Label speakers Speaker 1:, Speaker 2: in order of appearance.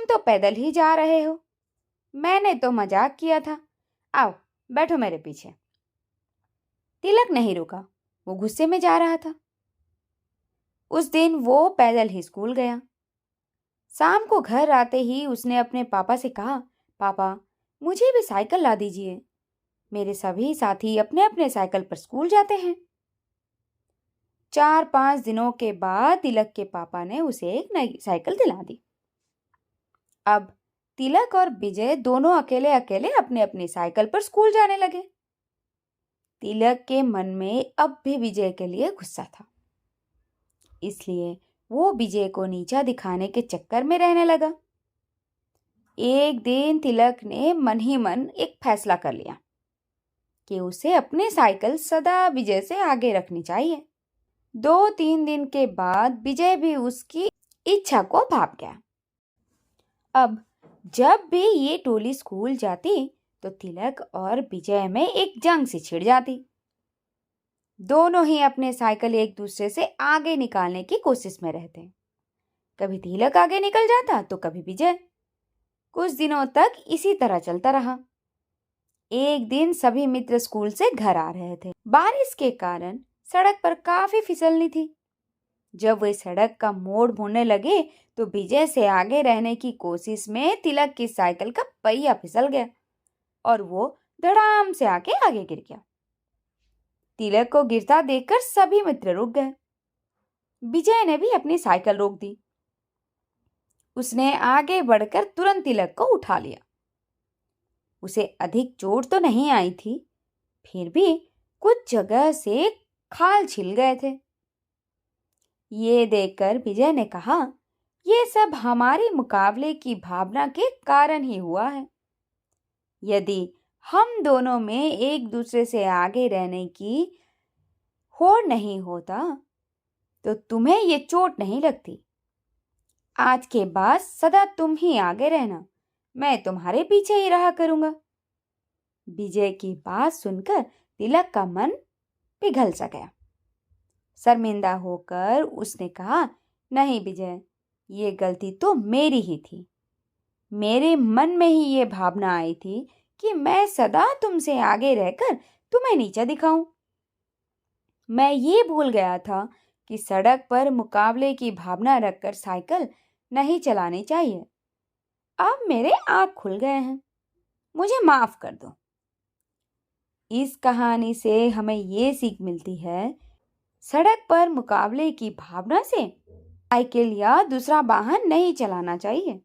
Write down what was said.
Speaker 1: तुम तो पैदल ही जा रहे हो। मैंने तो मजाक किया था। आओ बैठो मेरे पीछे। तिलक नहीं रुका, वो गुस्से में जा रहा था। उस दिन वो पैदल ही स्कूल गया। शाम को घर आते ही उसने अपने पापा से कहा, पापा मुझे भी साइकिल ला दीजिए। मेरे सभी साथी अपने अपने साइकिल पर स्कूल जाते हैं। 4-5 दिनों के बाद तिलक के पापा ने उसे एक नई साइकिल दिला दी। अब तिलक और विजय दोनों अकेले अकेले अपने अपनी साइकिल पर स्कूल जाने लगे। तिलक के मन में अब भी विजय के लिए गुस्सा था, इसलिए वो विजय को नीचा दिखाने के चक्कर में रहने लगा। एक दिन तिलक ने मन ही मन एक फैसला कर लिया कि उसे अपनी साइकिल सदा विजय से आगे रखनी चाहिए। 2-3 दिन के बाद विजय भी उसकी इच्छा को भाप गया। अब जब भी ये टोली स्कूल जाती तो तिलक और विजय में एक जंग सी छिड़ जाती। दोनों ही अपने साइकिल एक दूसरे से आगे निकालने की कोशिश में रहते। कभी तिलक आगे निकल जाता तो कभी विजय। कुछ दिनों तक इसी तरह चलता रहा। एक दिन सभी मित्र स्कूल से घर आ रहे थे। बारिश के कारण सड़क पर काफी फिसलनी थी। जब वे सड़क का मोड़ मोड़ने लगे तो विजय से आगे रहने की कोशिश में तिलक की साइकिल का पहिया फिसल गया और वो धड़ाम से आके आगे गिर गया। तिलक को गिरता देखकर सभी मित्र रुक गए। विजय ने भी अपनी साइकिल रोक दी। उसने आगे बढ़कर तुरंत तिलक को उठा लिया। उसे अधिक चोट तो नहीं आई थी, फिर भी कुछ जगह से खाल छिल गए थे। ये देखकर विजय ने कहा, यह सब हमारे मुकाबले की भावना के कारण ही हुआ है। यदि हम दोनों में एक दूसरे से आगे रहने की होड़ नहीं होता तो तुम्हें ये चोट नहीं लगती। आज के बाद सदा तुम ही आगे रहना, मैं तुम्हारे पीछे ही रहा करूंगा। विजय की बात सुनकर तिलक का मन पिघल सा गया। शर्मिंदा होकर उसने कहा, नहीं विजय, ये गलती तो मेरी ही थी। मेरे मन में ही ये भावना आई थी कि मैं सदा तुमसे आगे रहकर तुम्हें नीचा दिखाऊं। मैं ये भूल गया था कि सड़क पर मुकाबले की भावना रखकर साइकिल नहीं चलानी चाहिए। अब मेरे आँख खुल गए हैं, मुझे माफ कर दो। इस कहानी से हमें ये सीख मिलती है, सड़क पर मुकाबले की भावना से साइकिल या दूसरा वाहन नहीं चलाना चाहिए।